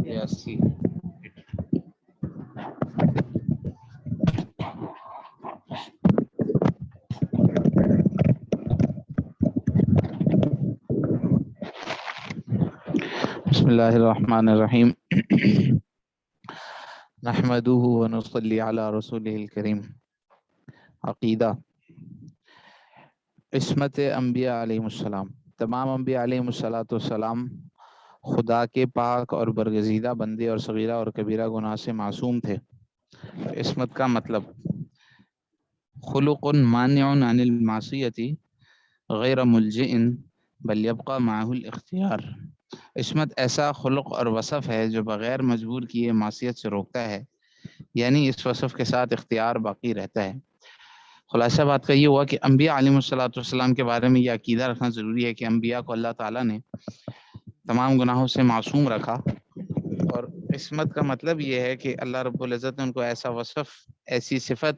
82 بسم اللہ الرحمن الرحیم نحمدہ ونصلی علی رسولہ الکریم. عقیدہ عصمت انبیاء علیہ السلام. تمام انبیاء علیہ السلام خدا کے پاک اور برگزیدہ بندے اور صغیرہ اور کبیرہ گناہ سے معصوم تھے. عصمت کا مطلب خلق مانع عن المعصیۃ غیر ملجئ بل یبقى معه الاختیار. عصمت ایسا خلق اور وصف ہے جو بغیر مجبور کیے معصیت سے روکتا ہے، یعنی اس وصف کے ساتھ اختیار باقی رہتا ہے. خلاصہ بات کا یہ ہوا کہ انبیاء علیہ السلام کے بارے میں یہ عقیدہ رکھنا ضروری ہے کہ انبیاء کو اللہ تعالیٰ نے تمام گناہوں سے معصوم رکھا، اور عصمت کا مطلب یہ ہے کہ اللہ رب العزت نے ان کو ایسا وصف، ایسی صفت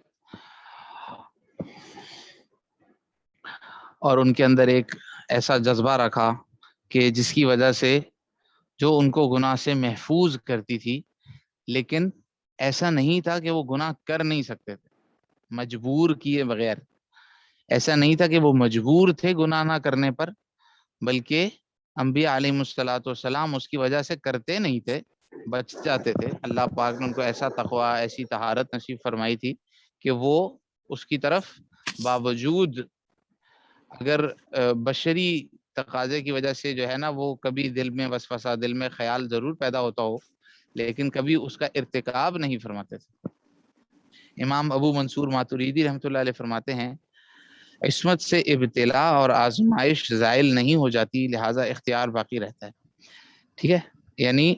اور ان کے اندر ایک ایسا جذبہ رکھا کہ جس کی وجہ سے جو ان کو گناہ سے محفوظ کرتی تھی، لیکن ایسا نہیں تھا کہ وہ گناہ کر نہیں سکتے تھے مجبور کیے بغیر. ایسا نہیں تھا کہ وہ مجبور تھے گناہ نہ کرنے پر، بلکہ انبیاء علیہ السلام اس کی وجہ سے کرتے نہیں تھے، بچ جاتے تھے. اللہ پاک نے ان کو ایسا تقوی، ایسی طہارت نصیب فرمائی تھی کہ وہ اس کی طرف باوجود اگر بشری تقاضے کی وجہ سے جو ہے نا وہ کبھی دل میں وسوسہ، دل میں خیال ضرور پیدا ہوتا ہو، لیکن کبھی اس کا ارتکاب نہیں فرماتے تھے. امام ابو منصور ماتریدی رحمۃ اللہ علیہ فرماتے ہیں عصمت سے ابتلا اور آزمائش زائل نہیں ہو جاتی، لہٰذا اختیار باقی رہتا ہے. ٹھیک ہے، یعنی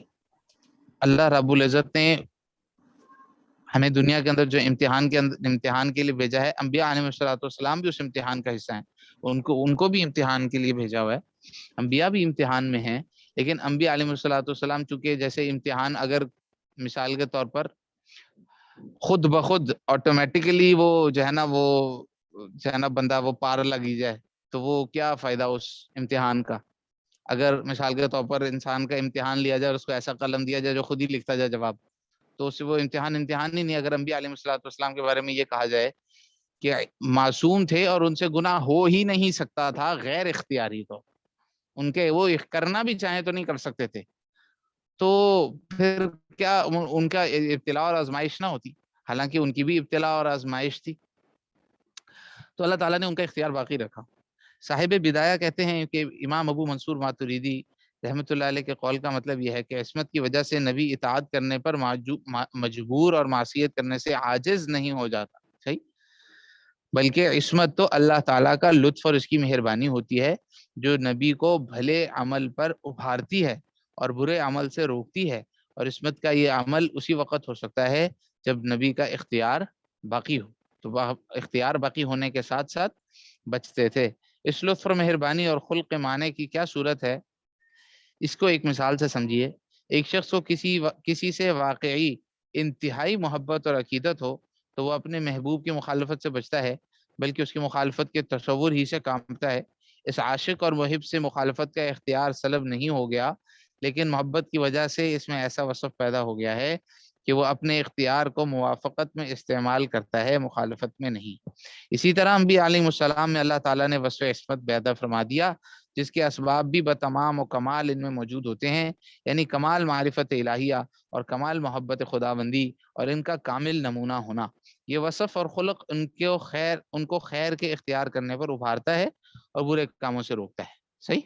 اللہ رب العزت نے ہمیں دنیا کے اندر جو امتحان کے لیے بھیجا ہے، انبیاء علیہ السلام بھی اس امتحان کا حصہ ہیں. ان کو بھی امتحان کے لیے بھیجا ہوا ہے. انبیاء بھی امتحان میں ہیں، لیکن انبیاء علیہ السلام چونکہ جیسے امتحان اگر مثال کے طور پر خود بخود آٹومیٹیکلی وہ جو ہے نا بندہ وہ پار لگی جائے تو وہ کیا فائدہ اس امتحان کا. اگر مثال کے طور پر انسان کا امتحان لیا جائے اور اس کو ایسا قلم دیا جائے جو خود ہی لکھتا جائے جواب، تو اس سے وہ امتحان ہی نہیں. اگر انبیاء علیہ السلام کے بارے میں یہ کہا جائے کہ معصوم تھے اور ان سے گناہ ہو ہی نہیں سکتا تھا غیر اختیاری، تو ان کے وہ کرنا بھی چاہیں تو نہیں کر سکتے تھے، تو پھر کیا ان کا ابتلا اور آزمائش نہ ہوتی؟ حالانکہ ان کی بھی ابتلا اور آزمائش تھی. تو اللہ تعالیٰ نے ان کا اختیار باقی رکھا. صاحب بدایہ کہتے ہیں کہ امام ابو منصور ماتریدی رحمۃ اللہ علیہ کے قول کا مطلب یہ ہے کہ عصمت کی وجہ سے نبی اطاعت کرنے پر مجبور اور معصیت کرنے سے عاجز نہیں ہو جاتا. صحیح، بلکہ عصمت تو اللہ تعالیٰ کا لطف اور اس کی مہربانی ہوتی ہے جو نبی کو بھلے عمل پر ابھارتی ہے اور برے عمل سے روکتی ہے. اور عصمت کا یہ عمل اسی وقت ہو سکتا ہے جب نبی کا اختیار باقی ہو. تو اختیار باقی ہونے کے ساتھ ساتھ بچتے تھے. اس لطف اور مہربانی اور خلق معنی کی کیا صورت ہے، اس کو ایک مثال سے سمجھیے. ایک شخص کو کسی سے واقعی انتہائی محبت اور عقیدت ہو تو وہ اپنے محبوب کی مخالفت سے بچتا ہے، بلکہ اس کی مخالفت کے تصور ہی سے کامتا ہے. اس عاشق اور محب سے مخالفت کا اختیار سلب نہیں ہو گیا، لیکن محبت کی وجہ سے اس میں ایسا وصف پیدا ہو گیا ہے کہ وہ اپنے اختیار کو موافقت میں استعمال کرتا ہے، مخالفت میں نہیں. اسی طرح انبیاء علیہ السلام میں اللہ تعالیٰ نے وصف عصمت پیدا فرما دیا، جس کے اسباب بھی بتمام و کمال ان میں موجود ہوتے ہیں، یعنی کمال معرفت الہیہ اور کمال محبت خداوندی اور ان کا کامل نمونہ ہونا. یہ وصف اور خلق ان کو خیر کے اختیار کرنے پر ابھارتا ہے اور برے کاموں سے روکتا ہے. صحیح،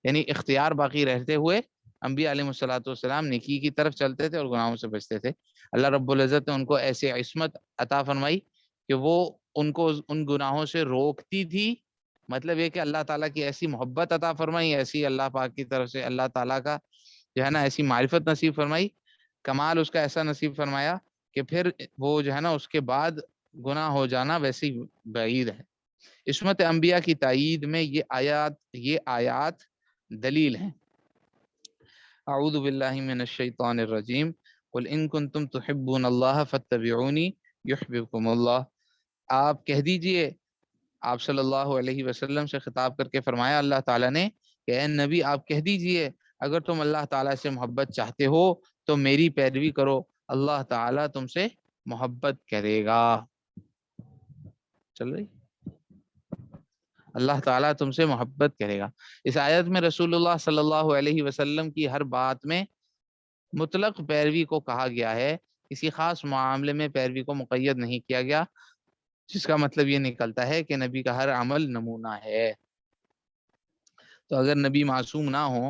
یعنی اختیار باقی رہتے ہوئے انبیاء علیہ السلام نیکی کی طرف چلتے تھے اور گناہوں سے بچتے تھے. اللہ رب العزت نے ان کو ایسی عصمت عطا فرمائی کہ وہ ان کو ان گناہوں سے روکتی تھی. مطلب یہ کہ اللہ تعالیٰ کی ایسی محبت عطا فرمائی، ایسی اللہ پاک کی طرف سے اللہ تعالیٰ کا جو ہے نا ایسی معرفت نصیب فرمائی، کمال اس کا ایسا نصیب فرمایا کہ پھر وہ جو ہے نا اس کے بعد گناہ ہو جانا ویسے ہی بعید ہے. عصمت انبیاء کی تائید میں یہ آیات دلیل ہیں. اعوذ باللہ من الشیطان الرجیم قل ان کنتم تحبون اللہ فاتبعونی یحببکم اللہ. آپ کہہ دیجئے، آپ صلی اللہ علیہ وسلم سے خطاب کر کے فرمایا اللہ تعالیٰ نے کہ اے نبی آپ کہہ دیجئے اگر تم اللہ تعالیٰ سے محبت چاہتے ہو تو میری پیروی کرو، اللہ تعالیٰ تم سے محبت کرے گا. چل رہی، اللہ تعالیٰ تم سے محبت کرے گا. اس آیت میں رسول اللہ صلی اللہ علیہ وسلم کی ہر بات میں مطلق پیروی کو کہا گیا ہے، کسی خاص معاملے میں پیروی کو مقید نہیں کیا گیا، جس کا مطلب یہ نکلتا ہے کہ نبی کا ہر عمل نمونہ ہے. تو اگر نبی معصوم نہ ہو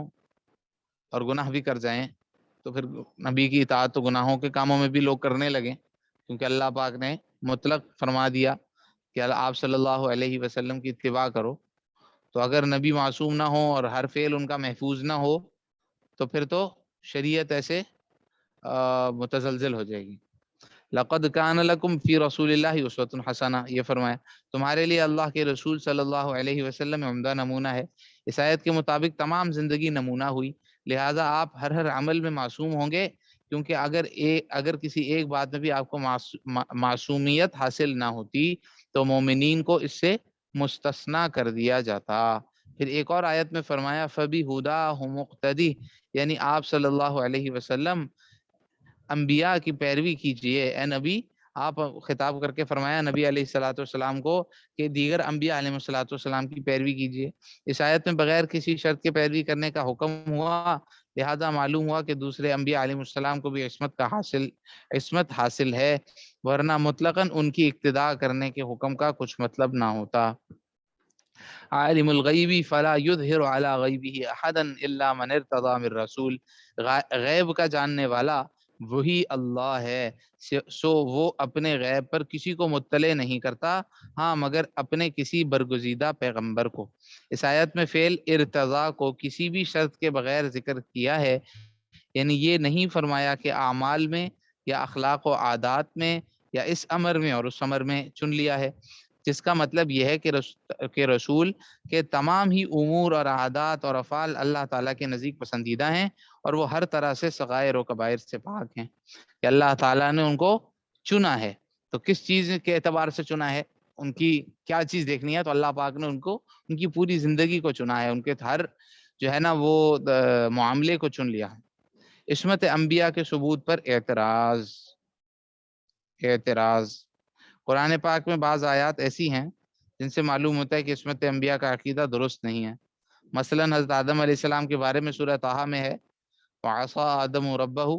اور گناہ بھی کر جائیں تو پھر نبی کی اطاعت تو گناہوں کے کاموں میں بھی لوگ کرنے لگیں، کیونکہ اللہ پاک نے مطلق فرما دیا کہ آپ صلی اللہ علیہ وسلم کی اتباع کرو. تو اگر نبی معصوم نہ ہو اور ہر فعل ان کا محفوظ نہ ہو تو پھر تو شریعت ایسے متزلزل ہو جائے گی. لقد کان لکم فی رسول اللہ اسوۃ حسنہ، یہ فرمایا تمہارے لیے اللہ کے رسول صلی اللہ علیہ وسلم میں عمدہ نمونہ ہے. اس آیت کے مطابق تمام زندگی نمونہ ہوئی، لہٰذا آپ ہر عمل میں معصوم ہوں گے، کیونکہ اگر کسی ایک بات میں بھی آپ کو معصومیت حاصل نہ ہوتی تو مومنین کو اس سے مستثنا کر دیا جاتا. پھر ایک اور آیت میں فرمایا فَبِهُدَاهُ مُقْتَدِي، یعنی آپ صلی اللہ علیہ وسلم انبیاء کی پیروی کیجئے. اے نبی، آپ خطاب کر کے فرمایا نبی علیہ الصلوۃ والسلام کو کہ دیگر انبیاء علیہ الصلوۃ والسلام کی پیروی کیجئے. اس آیت میں بغیر کسی شرط کے پیروی کرنے کا حکم ہوا، لہذا معلوم ہوا کہ دوسرے انبیاء علیہ السلام کو بھی عصمت حاصل ہے، ورنہ مطلقاً ان کی اقتداء کرنے کے حکم کا کچھ مطلب نہ ہوتا. عالم الغیب فلا یظہر علی غیبہ احدا الا من ارتضی من رسول، غیب کا جاننے والا وہی اللہ ہے، سو وہ اپنے غیب پر کسی کو مطلع نہیں کرتا، ہاں مگر اپنے کسی برگزیدہ پیغمبر کو. اس آیت میں فعل ارتضا کو کسی بھی شرط کے بغیر ذکر کیا ہے، یعنی یہ نہیں فرمایا کہ اعمال میں یا اخلاق و عادات میں یا اس امر میں اور اس امر میں چن لیا ہے، جس کا مطلب یہ ہے کہ رسول کے تمام ہی امور اور عادات اور افعال اللہ تعالیٰ کے نزدیک پسندیدہ ہیں، اور وہ ہر طرح سے صغائر و کبائر سے پاک ہیں، کہ اللہ تعالیٰ نے ان کو چنا ہے. تو کس چیز کے اعتبار سے چنا ہے، ان کی کیا چیز دیکھنی ہے، تو اللہ پاک نے ان کی پوری زندگی کو چنا ہے، ان کے ہر جو ہے نا وہ معاملے کو چن لیا ہے. عصمت انبیاء کے ثبوت پر اعتراض. قرآن پاک میں بعض آیات ایسی ہیں جن سے معلوم ہوتا ہے کہ عصمت انبیاء کا عقیدہ درست نہیں ہے. مثلا حضرت آدم علیہ السلام کے بارے میں سورہ طٰہٰ میں ہے فَعَصَىٰ آدَمُ رَبَّهُ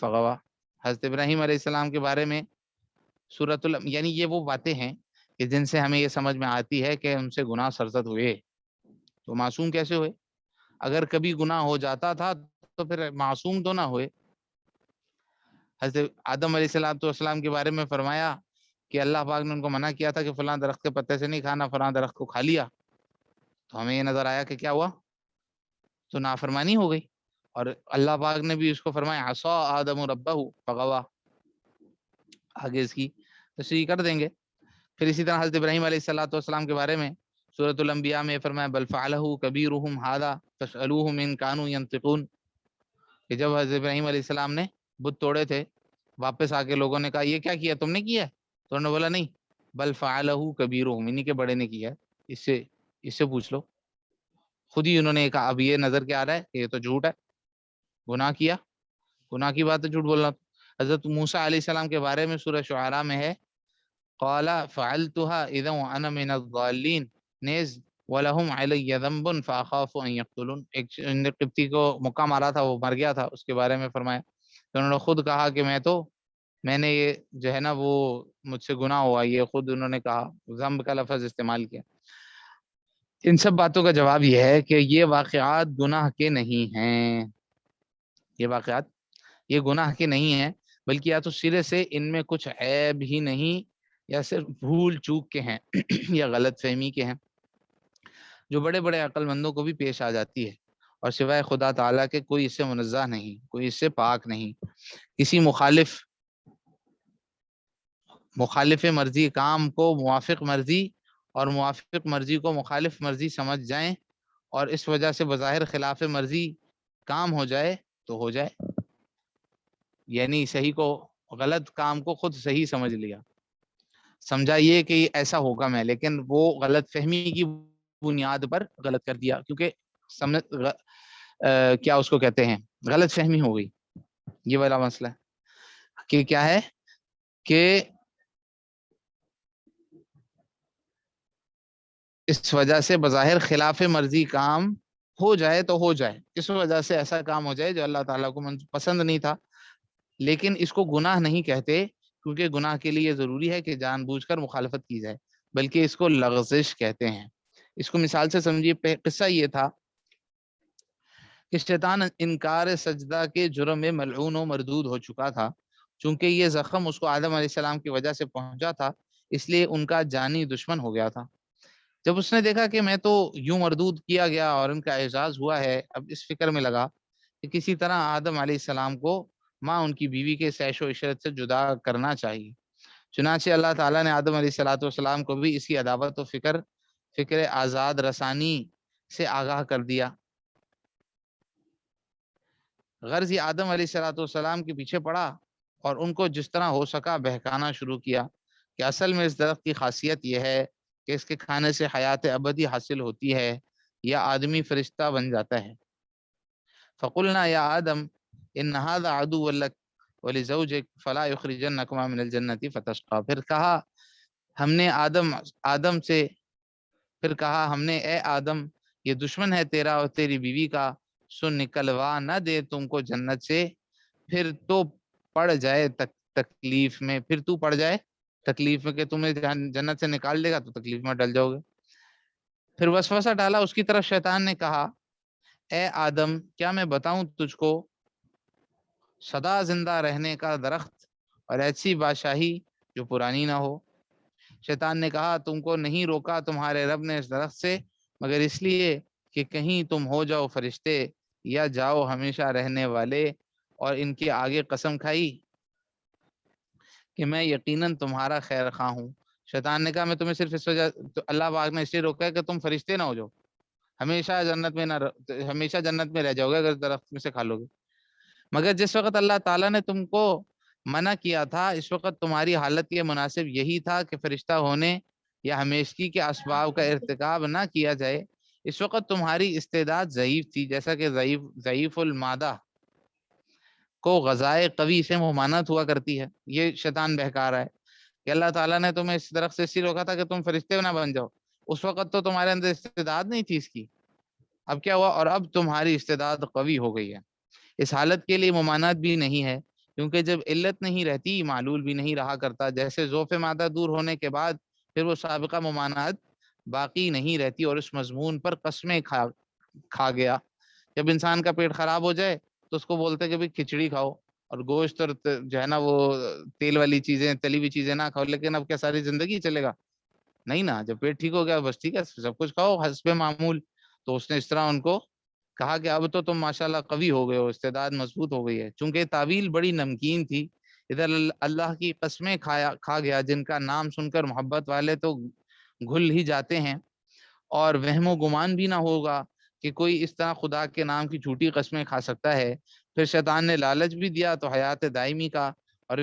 فَغَوَىٰ. حضرت ابراہیم علیہ السلام کے بارے میں یعنی یہ وہ باتیں ہیں کہ جن سے ہمیں یہ سمجھ میں آتی ہے کہ ان سے گناہ سرزد ہوئے. تو معصوم کیسے ہوئے؟ اگر کبھی گناہ ہو جاتا تھا تو پھر معصوم تو نہ ہوئے. حضرت آدم علیہ السلام کے بارے میں فرمایا کہ اللہ پاک نے ان کو منع کیا تھا کہ فلاں درخت کے پتے سے نہیں کھانا، فلاں درخت کو کھا لیا، تو ہمیں یہ نظر آیا کہ کیا ہوا، تو نافرمانی ہو گئی. اور اللہ پاک نے بھی اس کو فرمایا عصا آدم ربہ فغوا، آگے اس کی تشریح کر دیں گے. پھر اسی طرح حضرت ابراہیم علیہ السلام کے بارے میں سورۃ الانبیاء میں فرمایا بل فعلہ کبیرہم ھذا فاسألوہم ان کانوا ینطقون، کہ جب حضرت ابراہیم علیہ السلام نے بت توڑے تھے، واپس آ کے لوگوں نے کہا یہ کیا کیا، تم نے کیا ہے؟ تو انہوں نے بولا نہیں، بل فعلہ کبیرہم، انہی کے بڑے نے کیا ہے، اس سے پوچھ لو. خود ہی انہوں نے کہا. اب یہ نظر کیا آ رہا ہے کہ یہ تو جھوٹ ہے، گناہ کیا، گناہ کی بات ہے جھوٹ بولنا. حضرت موسیٰ علیہ السلام کے بارے میں سورہ شعراء میں ہے قال فعلتها اذا وانا من الضالین نیز ولہم علی ذنب فاخاف ان یقتلون. ایک قبطی کو مکہ مارا تھا، وہ مر گیا تھا، اس کے بارے میں فرمایا کہ انہوں نے خود کہا کہ میں نے یہ جو ہے نا وہ مجھ سے گناہ ہوا، یہ خود انہوں نے کہا، ذنب کا لفظ استعمال کیا. ان سب باتوں کا جواب یہ ہے کہ یہ واقعات گناہ کے نہیں ہیں، یہ واقعات یہ گناہ کے نہیں ہیں، بلکہ یا تو سرے سے ان میں کچھ عیب ہی نہیں، یا صرف بھول چوک کے ہیں یا غلط فہمی کے ہیں، جو بڑے بڑے عقل مندوں کو بھی پیش آ جاتی ہے، اور سوائے خدا تعالیٰ کے کوئی اس سے منزہ نہیں، کوئی اس سے پاک نہیں. کسی مخالف مرضی کام کو موافق مرضی اور موافق مرضی کو مخالف مرضی سمجھ جائیں اور اس وجہ سے بظاہر خلاف مرضی کام ہو جائے تو ہو جائے، یعنی صحیح کو غلط کام کو خود صحیح سمجھ لیا، سمجھا یہ کہ ایسا ہوگا میں، لیکن وہ غلط فہمی کی بنیاد پر غلط کر دیا، کیونکہ سمجھ کیا اس کو کہتے ہیں غلط فہمی ہو گئی. یہ والا مسئلہ ہے کہ کیا ہے کہ اس وجہ سے بظاہر خلاف مرضی کام ہو جائے تو ہو جائے، اس وجہ سے ایسا کام ہو جائے جو اللہ تعالیٰ کو پسند نہیں تھا، لیکن اس کو گناہ نہیں کہتے، کیونکہ گناہ کے لیے ضروری ہے کہ جان بوجھ کر مخالفت کی جائے، بلکہ اس کو لغزش کہتے ہیں. اس کو مثال سے سمجھیے. قصہ یہ تھا کہ شیطان انکار سجدہ کے جرم میں ملعون و مردود ہو چکا تھا. چونکہ یہ زخم اس کو آدم علیہ السلام کی وجہ سے پہنچا تھا، اس لیے ان کا جانی دشمن ہو گیا تھا. جب اس نے دیکھا کہ میں تو یوں مردود کیا گیا اور ان کا اعزاز ہوا ہے، اب اس فکر میں لگا کہ کسی طرح آدم علیہ السلام کو ماں ان کی بیوی کے سیش و عشرت سے جدا کرنا چاہیے. چنانچہ اللہ تعالیٰ نے آدم علیہ السلام کو بھی اسی عداوت و فکر آزاد رسانی سے آگاہ کر دیا. غرض یہ آدم علیہ السلام کے پیچھے پڑا اور ان کو جس طرح ہو سکا بہکانا شروع کیا کہ اصل میں اس درخت کی خاصیت یہ ہے کہ اس کے کھانے سے حیات ابدی حاصل ہوتی ہے یا آدمی فرشتہ بن جاتا ہے. فقلنا یا آدم ان هذا عدو لك ولزوجك فلا يخرجنكما من الجنة فتشقى. پھر کہا ہم نے اے آدم یہ دشمن ہے تیرا اور تیری بیوی کا، سو نکلوا نہ دے تم کو جنت سے، پھر تو پڑ جائے تکلیف میں، کہ تمہیں جنت سے نکال دے گا تو تکلیف میں ڈل جاؤ گے. پھر وسوسہ ڈالا اس کی طرف شیطان نے، کہا اے آدم کیا میں بتاؤں تجھ کو سدا زندہ رہنے کا درخت اور ایسی بادشاہی جو پرانی نہ ہو. شیطان نے کہا تم کو نہیں روکا تمہارے رب نے اس درخت سے مگر اس لیے کہ کہیں تم ہو جاؤ فرشتے یا جاؤ ہمیشہ رہنے والے. اور ان کے آگے قسم کھائی کہ میں یقیناً تمہارا خیر خواہ ہوں. شیطان نے کہا میں تمہیں صرف اس وجہ تو اللہ پاک نے اس لیے روکا ہے کہ تم فرشتے نہ ہو جاؤ، ہمیشہ جنت میں رہ جاؤ گے اگر درخت میں سے کھا لو گے. مگر جس وقت اللہ تعالیٰ نے تم کو منع کیا تھا اس وقت تمہاری حالت کے مناسب یہی تھا کہ فرشتہ ہونے یا ہمیشگی کے اسباب کا ارتکاب نہ کیا جائے. اس وقت تمہاری استعداد ضعیف تھی، جیسا کہ ضعیف المادہ کو غذائے قوی سے ممانعت ہوا کرتی ہے. یہ شیطان بہکا رہا ہے کہ اللہ تعالیٰ نے تمہیں اس درخت سے اس لیے روکا تھا کہ تم فرشتے نہ بن جاؤ، اس وقت تو تمہارے اندر استعداد نہیں تھی اس کی. اب کیا ہوا؟ اور اب تمہاری استعداد قوی ہو گئی ہے. اس حالت کے لیے ممانعت بھی نہیں ہے، کیونکہ جب علت نہیں رہتی معلول بھی نہیں رہا کرتا. جیسے ذوف مادہ دور ہونے کے بعد پھر وہ سابقہ ممانعت باقی نہیں رہتی اور اس مضمون پر قسمیں کھا گیا. جب انسان کا پیٹ خراب ہو جائے تو اس کو بولتے کہ بھئی کھچڑی کھاؤ اور گوشت اور جو ہے نا وہ تیل والی چیزیں تلی ہوئی چیزیں نہ کھاؤ. لیکن اب کیا ساری زندگی چلے گا؟ نہیں نا. جب پیٹ ٹھیک ہو گیا بس ٹھیک ہے سب کچھ کھاؤ حسب معمول. تو اس نے اس طرح ان کو کہا کہ اب تو تم ماشاءاللہ قوی ہو گئے ہو، استعداد مضبوط ہو گئی ہے. چونکہ تعویل بڑی نمکین تھی، ادھر اللہ کی قسمیں کھا گیا جن کا نام سن کر محبت والے تو گھل ہی جاتے ہیں، اور وہم و گمان بھی نہ ہوگا کہ کوئی اس طرح خدا کے نام کی جھوٹی قسمیں کھا سکتا ہے. پھر شیطان نے لالچ بھی دیا تو حیات دائمی کا اور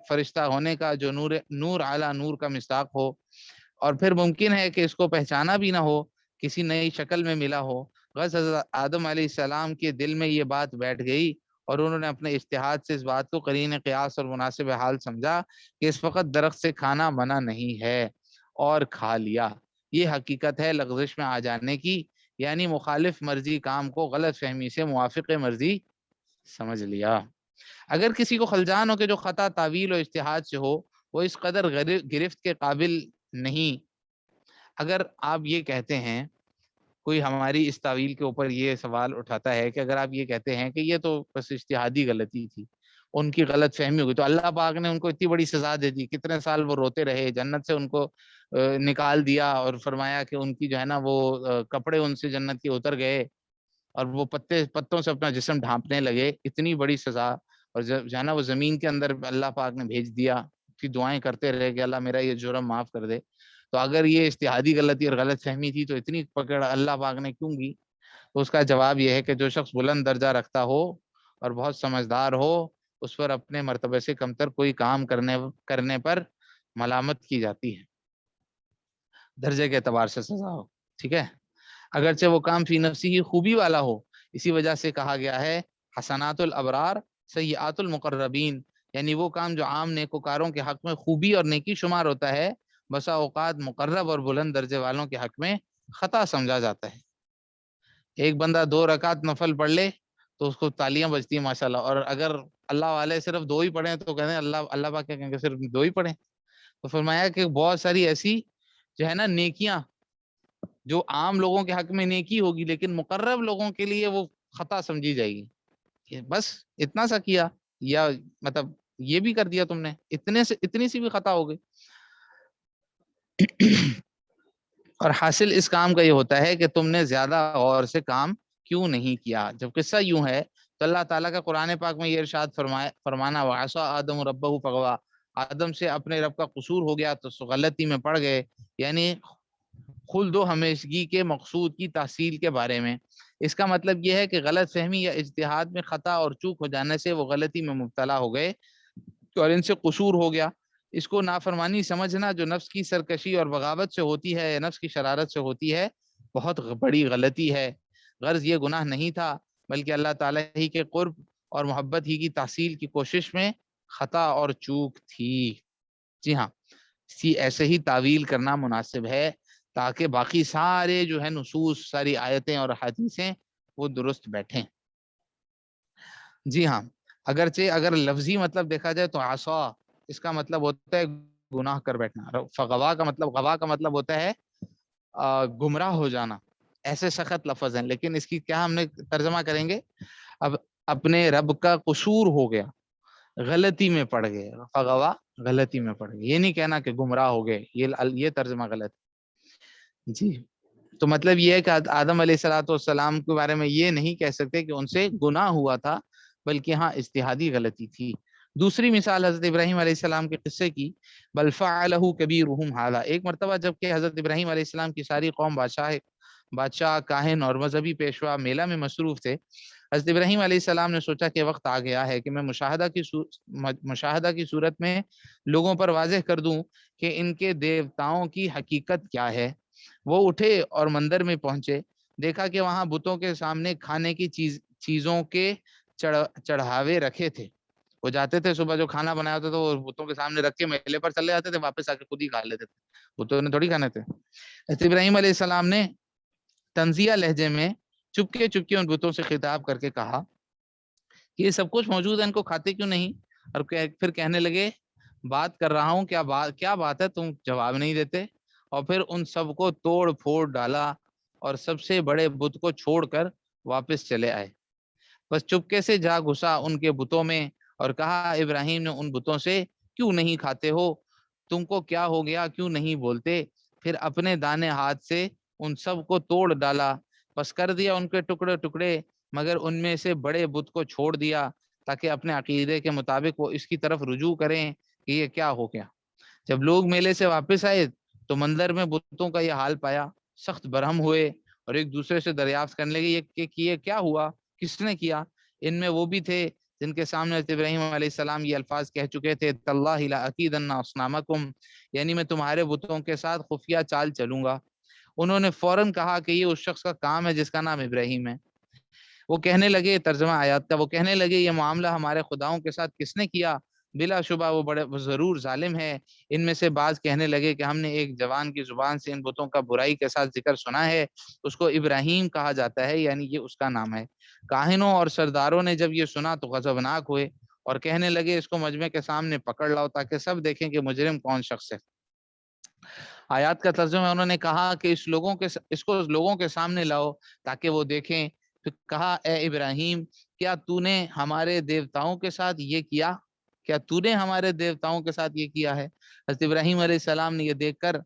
فرشتہ ہونے کا جو نور اعلیٰ نور کا مصداق ہو، اور پھر ممکن ہے کہ اس کو پہچانا بھی نہ ہو، کسی نئی شکل میں ملا ہو. غرض حضرت آدم علیہ السلام کے دل میں یہ بات بیٹھ گئی اور انہوں نے اپنے اجتہاد سے اس بات کو قرین قیاس اور مناسب حال سمجھا کہ اس وقت درخت سے کھانا منع نہیں ہے اور کھا لیا. یہ حقیقت ہے لغزش میں آ جانے کی، یعنی مخالف مرضی کام کو غلط فہمی سے موافق مرضی سمجھ لیا. اگر کسی کو خلجان ہو کہ جو خطا تعویل و اجتہاد سے ہو وہ اس قدر گرفت کے قابل نہیں. اگر آپ یہ کہتے ہیں، کوئی ہماری اس تعویل کے اوپر یہ سوال اٹھاتا ہے کہ اگر آپ یہ کہتے ہیں کہ یہ تو بس اجتہادی غلطی تھی، ان کی غلط فہمی ہوگی، تو اللہ پاک نے ان کو اتنی بڑی سزا دے دی، کتنے سال وہ روتے رہے، جنت سے ان کو نکال دیا اور فرمایا کہ ان کی جو ہے نا وہ کپڑے ان سے جنت کے اتر گئے اور وہ پتوں سے اپنا جسم ڈھانپنے لگے. اتنی بڑی سزا، اور جو ہے نا وہ زمین کے اندر اللہ پاک نے بھیج دیا، پھر دعائیں کرتے رہے کہ اللہ میرا یہ جرم معاف کر دے. تو اگر یہ اجتہادی غلطی اور غلط فہمی تھی تو اتنی پکڑ اللہ پاک نے کیوں کی؟ تو اس کا جواب یہ ہے کہ جو شخص بلند درجہ رکھتا ہو اور بہت سمجھدار ہو اس پر اپنے مرتبے سے کمتر کوئی کام کرنے پر ملامت کی جاتی ہے، درجے کے اعتبار سے سزا ہو. ٹھیک ہے. اگرچہ وہ کام فی نفسی ہی خوبی والا ہو. اسی وجہ سے کہا گیا ہے حسنات الابرار سیئات المقربین، یعنی وہ کام جو عام نیکوکاروں کے حق میں خوبی اور نیکی شمار ہوتا ہے، بسا اوقات مقرب اور بلند درجے والوں کے حق میں خطا سمجھا جاتا ہے. ایک بندہ 2 رکعت نفل پڑھ لے تو اس کو تالیاں بجتی ہیں ماشاءاللہ، اور اگر اللہ والے صرف 2 ہی پڑھیں تو کہتے ہیں اللہ پاک کیا کہیں گے صرف 2 ہی پڑھیں. تو فرمایا کہ بہت ساری ایسی جو ہے نا نیکیاں جو عام لوگوں کے حق میں نیکی ہوگی لیکن مقرب لوگوں کے لیے وہ خطا سمجھی جائے گی. کہ بس اتنا سا کیا، یا مطلب یہ بھی کر دیا تم نے، اتنی سی بھی خطا ہو گئی. اور حاصل اس کام کا یہ ہوتا ہے کہ تم نے زیادہ غور سے کام کیوں نہیں کیا. جب قصہ یوں ہے تو اللہ تعالیٰ کا قرآن پاک میں یہ ارشاد فرمانا وعصا آدم ربہ فغوا، آدم سے اپنے رب کا قصور ہو گیا تو غلطی میں پڑ گئے، یعنی خلد و ہمیشگی کے مقصود کی تحصیل کے بارے میں. اس کا مطلب یہ ہے کہ غلط فہمی یا اجتہاد میں خطا اور چوک ہو جانے سے وہ غلطی میں مبتلا ہو گئے اور ان سے قصور ہو گیا. اس کو نافرمانی سمجھنا جو نفس کی سرکشی اور بغاوت سے ہوتی ہے یا نفس کی شرارت سے ہوتی ہے بہت بڑی غلطی ہے. غرض یہ گناہ نہیں تھا بلکہ اللہ تعالیٰ ہی کے قرب اور محبت ہی کی تحصیل کی کوشش میں خطا اور چوک تھی. جی ہاں، ایسے ہی تعویل کرنا مناسب ہے تاکہ باقی سارے جو ہے نصوص، ساری آیتیں اور حدیثیں وہ درست بیٹھیں. جی ہاں، اگرچہ اگر لفظی مطلب دیکھا جائے تو عصا اس کا مطلب ہوتا ہے گناہ کر بیٹھنا. فغوا کا مطلب ہوتا ہے گمراہ ہو جانا. ایسے سخت لفظ ہیں لیکن اس کی کیا ہم نے ترجمہ کریں گے؟ اب اپنے رب کا قصور ہو گیا، غلطی میں پڑ گئے. فغوا غلطی میں پڑ گئے، یہ نہیں کہنا کہ گمراہ ہو گئے، یہ ترجمہ غلط. جی تو مطلب یہ ہے کہ آدم علیہ السلام کے بارے میں یہ نہیں کہہ سکتے کہ ان سے گناہ ہوا تھا، بلکہ ہاں اجتہادی غلطی تھی. دوسری مثال حضرت ابراہیم علیہ السلام کے قصے کی، بل فعلہ کبیرہم ھذا. ایک مرتبہ جب کہ حضرت ابراہیم علیہ السلام کی ساری قوم بادشاہ، کاہن اور مذہبی پیشوا میلہ میں مصروف تھے، حضرت ابراہیم علیہ السلام نے سوچا کہ وقت آ گیا ہے کہ میں مشاہدہ کی صورت میں لوگوں پر واضح کر دوں کہ ان کے دیوتاؤں کی حقیقت کیا ہے. وہ اٹھے اور مندر میں پہنچے، دیکھا کہ وہاں بتوں کے سامنے کھانے کی چیزوں کے چڑھاوے رکھے تھے. وہ جاتے تھے صبح جو کھانا بنایا ہوتا تھا وہ بتوں کے سامنے رکھ کے میلے پر چلے جاتے تھے، واپس آ کے خود ہی کھا لیتے تھے، بتوں نے تھوڑی کھانے تھے. حضرت ابراہیم علیہ السلام نے طنزیہ لہجے میں چپکے ان بتوں سے خطاب کر کے کہا کہ یہ سب کچھ موجود ہے، ان کو کھاتے کیوں نہیں؟ اور پھر کہنے لگے بات کر رہا ہوں، کیا بات ہے، تم جواب نہیں دیتے؟ اور پھر ان سب کو توڑ پھوڑ ڈالا اور سب سے بڑے بت کو چھوڑ کر واپس چلے آئے. بس چپکے سے جا گھسا ان کے بتوں میں اور کہا ابراہیم نے ان بتوں سے کیوں نہیں کھاتے ہو؟ تم کو کیا ہو گیا، کیوں نہیں بولتے؟ پھر اپنے دانے ہاتھ سے ان سب کو توڑ ڈالا، بس کر دیا ان کے ٹکڑے ٹکڑے، مگر ان میں سے بڑے بت کو چھوڑ دیا تاکہ اپنے عقیدے کے مطابق وہ اس کی طرف رجوع کریں کہ یہ کیا ہو گیا. جب لوگ میلے سے واپس آئے تو مندر میں بتوں کا یہ حال پایا، سخت برہم ہوئے اور ایک دوسرے سے دریافت کرنے لگے کہ یہ کیا ہوا، کس نے کیا؟ ان میں وہ بھی تھے جن کے سامنے حضرت ابراہیم علیہ السلام یہ الفاظ کہہ چکے تھے، تاللہ لاکیدن اصنامکم، یعنی میں تمہارے بتوں کے ساتھ خفیہ چال چلوں گا. انہوں نے فوراً کہا کہ یہ اس شخص کا کام ہے جس کا نام ابراہیم ہے. وہ کہنے لگے، ترجمہ آیات کا، وہ کہنے لگے یہ معاملہ ہمارے خداؤں کے ساتھ کس نے کیا؟ بلا شبہ وہ ضرور ظالم ہے. ان میں سے بعض کہنے لگے کہ ہم نے ایک جوان کی زبان سے ان بتوں کا برائی کے ساتھ ذکر سنا ہے، اس کو ابراہیم کہا جاتا ہے، یعنی یہ اس کا نام ہے. کاہنوں اور سرداروں نے جب یہ سنا تو غضبناک ہوئے اور کہنے لگے اس کو مجمع کے سامنے پکڑ لاؤ تاکہ سب دیکھیں کہ مجرم کون شخص ہے. آیات کا ترجمہ انہوں نے کہا کہ اس کو لوگوں کے سامنے لاؤ تاکہ وہ دیکھیں. پھر کہا اے ابراہیم، کیا تو نے ہمارے دیوتاؤں کے ساتھ یہ کیا؟ کیا تو نے ہمارے دیوتاؤں کے ساتھ یہ کیا ہے؟ حضرت ابراہیم علیہ السلام نے یہ دیکھ کر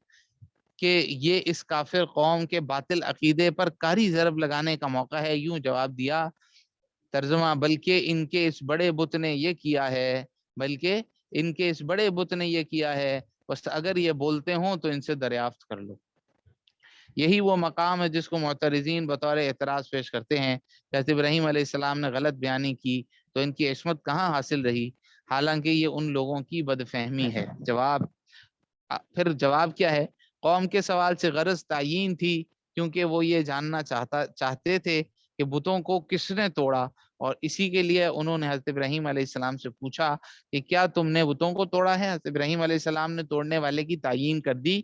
کہ یہ اس کافر قوم کے باطل عقیدے پر کاری ضرب لگانے کا موقع ہے، یوں جواب دیا، ترجمہ، بلکہ ان کے اس بڑے بت نے یہ کیا ہے، بس اگر یہ بولتے ہوں تو ان سے دریافت کر لو. یہی وہ مقام ہے جس کو معترضین بطور اعتراض پیش کرتے ہیں. حضرت ابراہیم علیہ السلام نے غلط بیانی کی تو ان کی عصمت کہاں حاصل رہی، حالانکہ یہ ان لوگوں کی بدفہمی ہے. جواب کیا ہے؟ قوم کے سوال سے غرض تعیین تھی کیونکہ وہ یہ جاننا چاہتے تھے کہ بتوں کو کس نے توڑا، اور اسی کے لیے انہوں نے حضرت ابراہیم علیہ السلام سے پوچھا کہ کیا تم نے بتوں کو توڑا ہے؟ حضرت ابراہیم علیہ السلام نے توڑنے والے کی تعیین کر دی،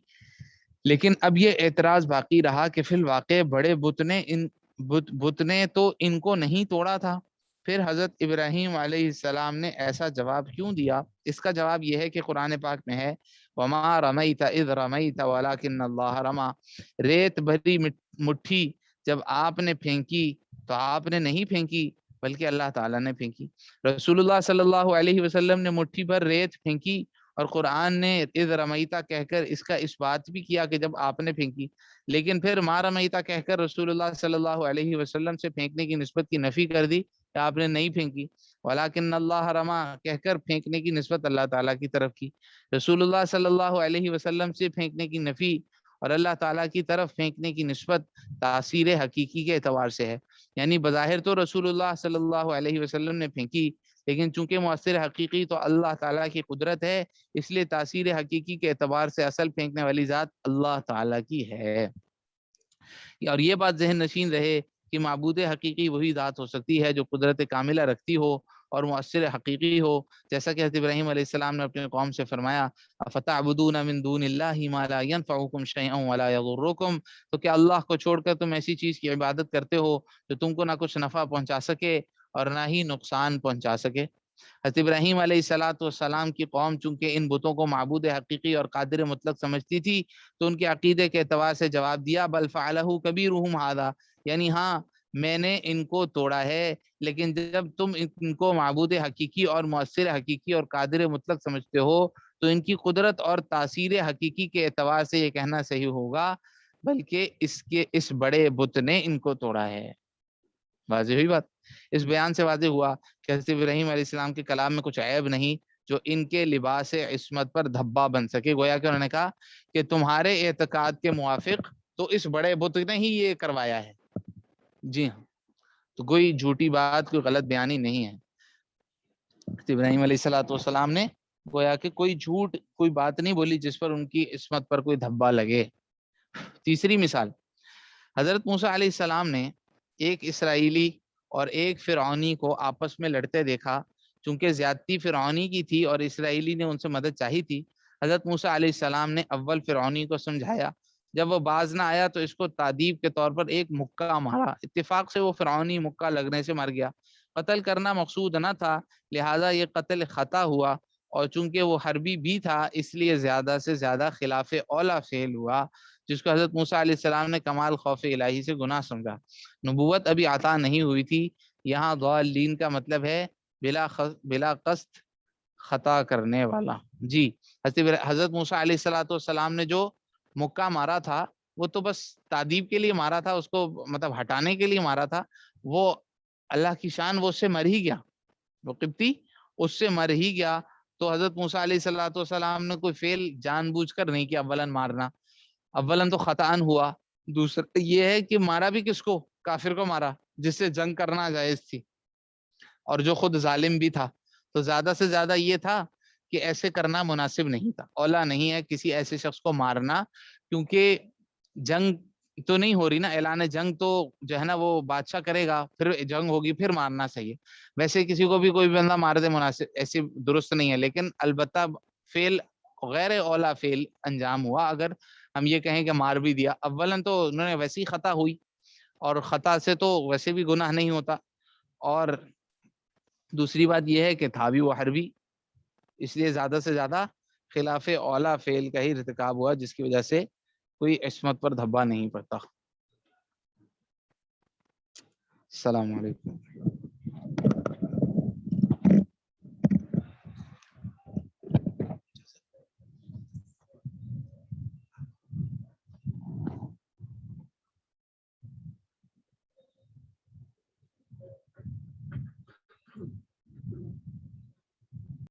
لیکن اب یہ اعتراض باقی رہا کہ فی الواقع بڑے بت نے تو ان کو نہیں توڑا تھا، پھر حضرت ابراہیم علیہ السلام نے ایسا جواب کیوں دیا؟ اس کا جواب یہ ہے کہ قرآن پاک میں ہے وما رمیت اذ رمیت ولکن اللہ رما، ریت بھری مٹھی جب آپ نے پھینکی تو آپ نے نہیں پھینکی بلکہ اللہ تعالیٰ نے پھینکی۔ رسول اللہ صلی اللہ علیہ وسلم نے مٹھی بھر ریت پھینکی، اور قرآن نے اذ رمیتا کہہ کر اس کا اس بات بھی کیا کہ جب آپ نے پھینکی، لیکن پھر ما رمیتا کہہ کر رسول اللہ صلی اللہ علیہ وسلم سے پھینکنے کی نسبت کی نفی کر دی کہ آپ نے نہیں پھینکی، ولیکن اللہ رما کہہ کر پھینکنے کی نسبت اللہ تعالیٰ کی طرف کی۔ رسول اللہ صلی اللہ علیہ وسلم سے پھینکنے کی نفی اور اللہ تعالیٰ کی طرف پھینکنے کی نسبت تاثیر حقیقی کے اعتبار سے ہے، یعنی بظاہر تو رسول اللہ صلی اللہ علیہ وسلم نے پھینکی، لیکن چونکہ مؤثر حقیقی تو اللہ تعالیٰ کی قدرت ہے، اس لیے تاثیر حقیقی کے اعتبار سے اصل پھینکنے والی ذات اللہ تعالیٰ کی ہے۔ اور یہ بات ذہن نشین رہے کہ معبود حقیقی وہی ذات ہو سکتی ہے جو قدرت کاملہ رکھتی ہو اور مؤثر حقیقی ہو، جیسا کہ حضرت ابراہیم علیہ السلام نے اپنے قوم سے فرمایا افتعبدون من دون اللہ ما لا ينفعکم شیئا ولا یضرکم، تو کیا اللہ کو چھوڑ کر تم ایسی چیز کی عبادت کرتے ہو جو تم کو نہ کچھ نفع پہنچا سکے اور نہ ہی نقصان پہنچا سکے؟ حضرت ابراہیم علیہ السلام کی قوم چونکہ ان بتوں کو معبود حقیقی اور قادر مطلق سمجھتی تھی، تو ان کے عقیدے کے اعتبار سے جواب دیا بل فعلہ کبیرہم ھذا، یعنی ہاں میں نے ان کو توڑا ہے، لیکن جب تم ان کو معبود حقیقی اور مؤثر حقیقی اور قادر مطلق سمجھتے ہو تو ان کی قدرت اور تاثیر حقیقی کے اعتبار سے یہ کہنا صحیح ہوگا بلکہ اس بڑے بت نے ان کو توڑا ہے۔ واضح ہوئی بات؟ اس بیان سے واضح ہوا کہ حضرت ابراہیم علیہ السلام کے کلام میں کچھ عیب نہیں جو ان کے لباس عصمت پر دھبا بن سکے، گویا کہ انہوں نے کہا کہ تمہارے اعتقاد کے موافق تو اس بڑے بت نے ہی یہ کروایا ہے۔ جی ہاں، تو کوئی جھوٹی بات، کوئی غلط بیانی نہیں ہے۔ ابراہیم علیہ السلام نے گویا کہ کوئی جھوٹ، کوئی بات نہیں بولی جس پر ان کی عصمت پر کوئی دھبا لگے۔ تیسری مثال، حضرت موسیٰ علیہ السلام نے ایک اسرائیلی اور ایک فرعونی کو آپس میں لڑتے دیکھا، چونکہ زیادتی فرعونی کی تھی اور اسرائیلی نے ان سے مدد چاہی تھی۔ حضرت موسیٰ علیہ السلام نے اول فرعونی کو سمجھایا، جب وہ باز نہ آیا تو اس کو تعدیب کے طور پر ایک مکہ مارا، اتفاق سے وہ فرعونی مکہ لگنے سے مر گیا۔ قتل کرنا مقصود نہ تھا، لہٰذا یہ قتل خطا ہوا، اور چونکہ وہ حربی بھی تھا اس لیے زیادہ سے زیادہ خلاف اولا فعل ہوا، جس کو حضرت موسیٰ علیہ السلام نے کمال خوف الہی سے گناہ سمجھا۔ نبوت ابھی عطا نہیں ہوئی تھی، یہاں ضالین کا مطلب ہے بلا قصد خطا کرنے والا۔ جی، حضرت موسیٰ علیہ السلام نے جو مکہ مارا تھا وہ تو بس تعدیب کے لیے مارا تھا، اس کو مطلب ہٹانے کے لیے مارا تھا، وہ اللہ کی شان وہ اس سے مر ہی گیا، وہ قبطی اس سے مر ہی گیا۔ تو حضرت موسیٰ علیہ السلام نے کوئی فعل جان بوجھ کر نہیں کیا، اولاً مارنا، اولاً تو خطاً ہوا، دوسرا یہ ہے کہ مارا بھی کس کو؟ کافر کو مارا جس سے جنگ کرنا جائز تھی اور جو خود ظالم بھی تھا، تو زیادہ سے زیادہ یہ تھا کہ ایسے کرنا مناسب نہیں تھا، اولا نہیں ہے کسی ایسے شخص کو مارنا، کیونکہ جنگ تو نہیں ہو رہی نا، اعلان جنگ تو جو ہے نا وہ بادشاہ کرے گا، پھر جنگ ہوگی، پھر مارنا صحیح ہے۔ ویسے کسی کو بھی کوئی بندہ مار دے مناسب ایسی درست نہیں ہے، لیکن البتہ فعل غیر اولا فعل انجام ہوا اگر ہم یہ کہیں کہ مار بھی دیا۔ اولاً تو انہوں نے ویسی خطا ہوئی، اور خطا سے تو ویسے بھی گناہ نہیں ہوتا، اور دوسری بات یہ ہے کہ تھا بھی وہ حربی، اس لیے زیادہ سے زیادہ خلاف اولا فعل کا ہی ارتکاب ہوا، جس کی وجہ سے کوئی عصمت پر دھبا نہیں پڑتا۔ السلام علیکم۔